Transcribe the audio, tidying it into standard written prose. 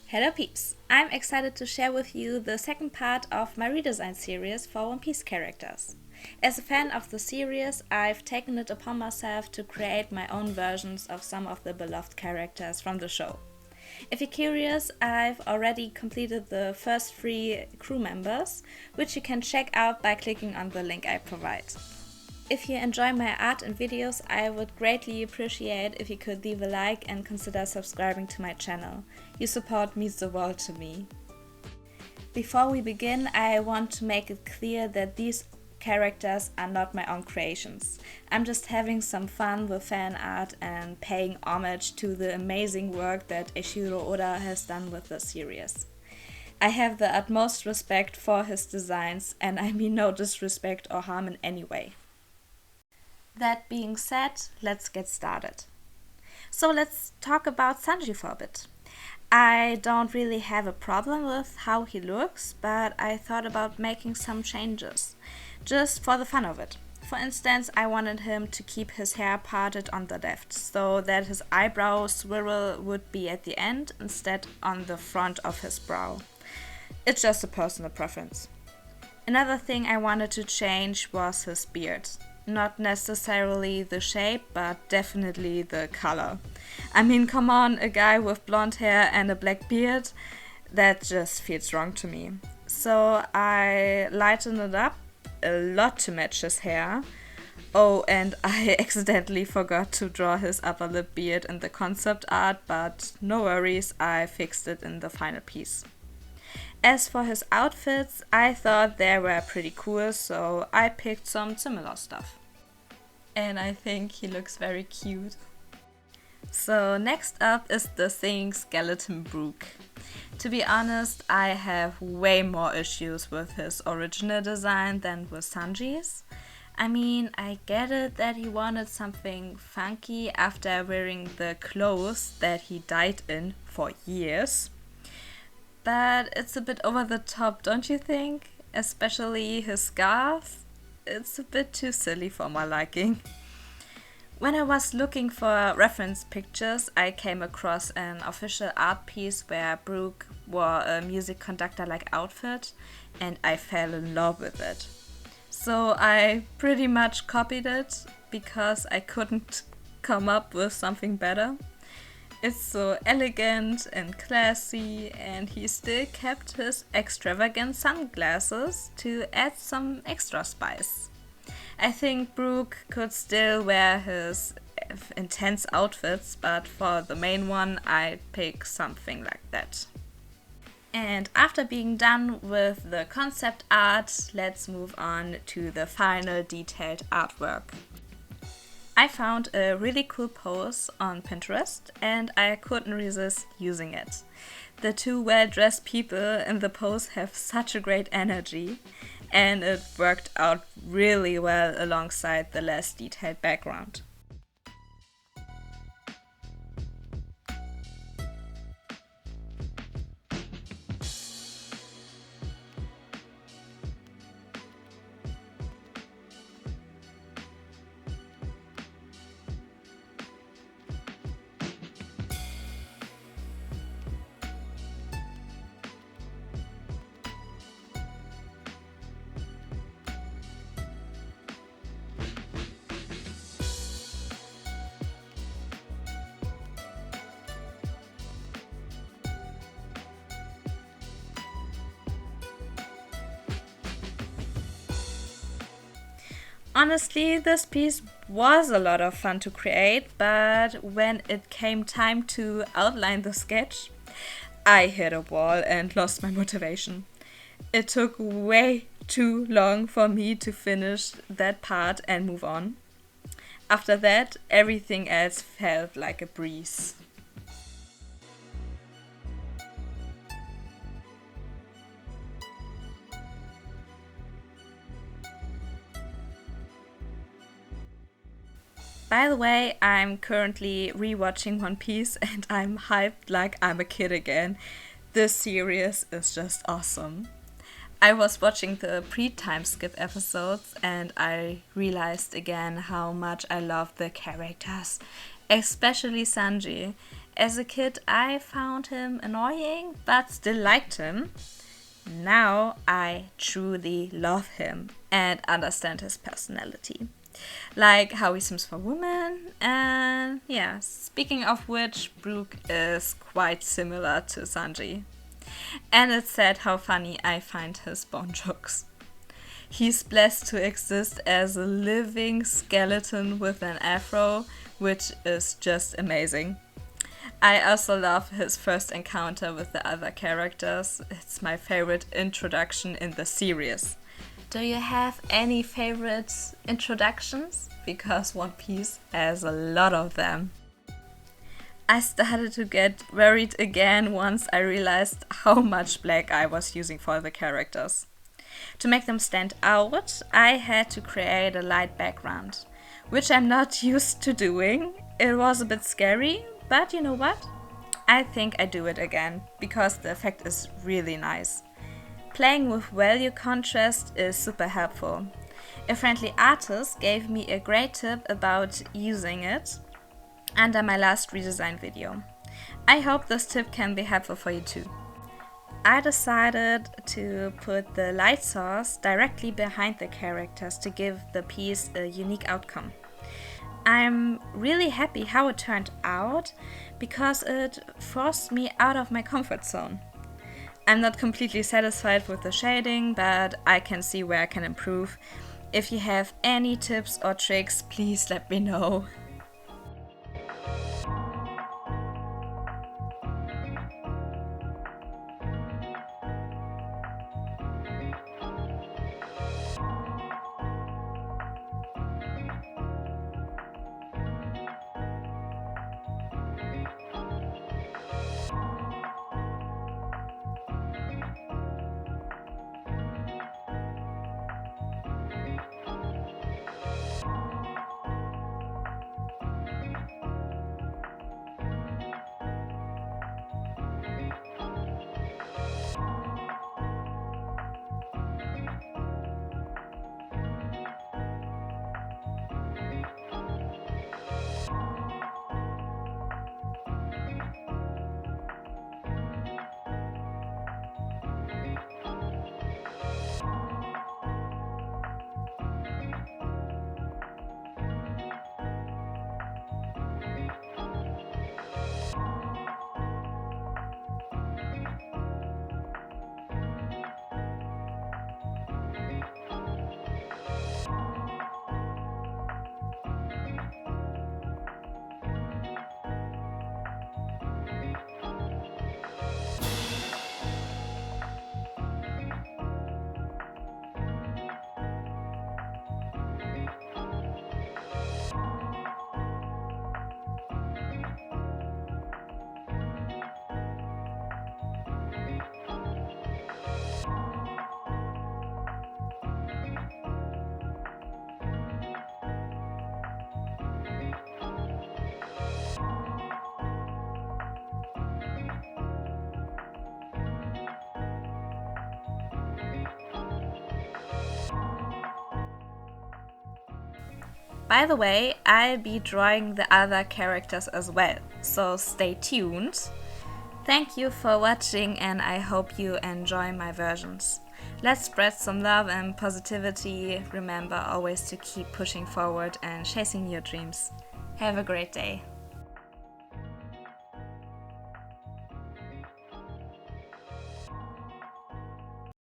Hello peeps! I'm excited to share with you the second part of my redesign series for One Piece characters. As a fan of the series, I've taken it upon myself to create my own versions of some of the beloved characters from the show. If you're curious, I've already completed the first 3 crew members, which you can check out by clicking on the link I provide. If you enjoy my art and videos, I would greatly appreciate if you could leave a like and consider subscribing to my channel. Your support means the world to me. Before we begin, I want to make it clear that these characters are not my own creations. I'm just having some fun with fan art and paying homage to the amazing work that Eiichiro Oda has done with the series. I have the utmost respect for his designs, and I mean no disrespect or harm in any way. That being said, let's get started. So let's talk about Sanji for a bit. I don't really have a problem with how he looks, but I thought about making some changes, just for the fun of it. For instance, I wanted him to keep his hair parted on the left, so that his eyebrow swirl would be at the end instead on the front of his brow. It's just a personal preference. Another thing I wanted to change was his beard. Not necessarily the shape, but definitely the color. I mean, come on, a guy with blonde hair and a black beard, that just feels wrong to me. So I lightened it up a lot to match his hair. Oh, and I accidentally forgot to draw his upper lip beard in the concept art, but no worries, I fixed it in the final piece. As for his outfits, I thought they were pretty cool, so I picked some similar stuff. And I think he looks very cute. So next up is the thing Skeleton Brook. To be honest, I have way more issues with his original design than with Sanji's. I mean, I get it that he wanted something funky after wearing the clothes that he died in for years. But it's a bit over the top, don't you think? Especially his scarf. It's a bit too silly for my liking. When I was looking for reference pictures, I came across an official art piece where Brook wore a music conductor-like outfit, and I fell in love with it. So I pretty much copied it because I couldn't come up with something better. It's so elegant and classy, and he still kept his extravagant sunglasses to add some extra spice. I think Brook could still wear his intense outfits, but for the main one, I'd pick something like that. And after being done with the concept art, let's move on to the final detailed artwork. I found a really cool pose on Pinterest and I couldn't resist using it. The 2 well-dressed people in the pose have such a great energy, and it worked out really well alongside the less detailed background. Honestly, this piece was a lot of fun to create, but when it came time to outline the sketch, I hit a wall and lost my motivation. It took way too long for me to finish that part and move on. After that, everything else felt like a breeze. By the way, I'm currently rewatching One Piece and I'm hyped like I'm a kid again. This series is just awesome. I was watching the pre-time skip episodes and I realized again how much I love the characters, especially Sanji. As a kid, I found him annoying, but still liked him. Now I truly love him and understand his personality. Like how he swims for women, and yeah, speaking of which, Brook is quite similar to Sanji. And it's sad how funny I find his Bone jokes. He's blessed to exist as a living skeleton with an afro, which is just amazing. I also love his first encounter with the other characters. It's my favorite introduction in the series. Do you have any favorite introductions? Because One Piece has a lot of them. I started to get worried again once I realized how much black I was using for the characters. To make them stand out, I had to create a light background, which I'm not used to doing. It was a bit scary, but you know what? I think I do it again, because the effect is really nice. Playing with value contrast is super helpful. A friendly artist gave me a great tip about using it under my last redesign video. I hope this tip can be helpful for you too. I decided to put the light source directly behind the characters to give the piece a unique outcome. I'm really happy how it turned out because it forced me out of my comfort zone. I'm not completely satisfied with the shading, but I can see where I can improve. If you have any tips or tricks, please let me know. By the way, I'll be drawing the other characters as well, so stay tuned. Thank you for watching and I hope you enjoy my versions. Let's spread some love and positivity. Remember always to keep pushing forward and chasing your dreams. Have a great day.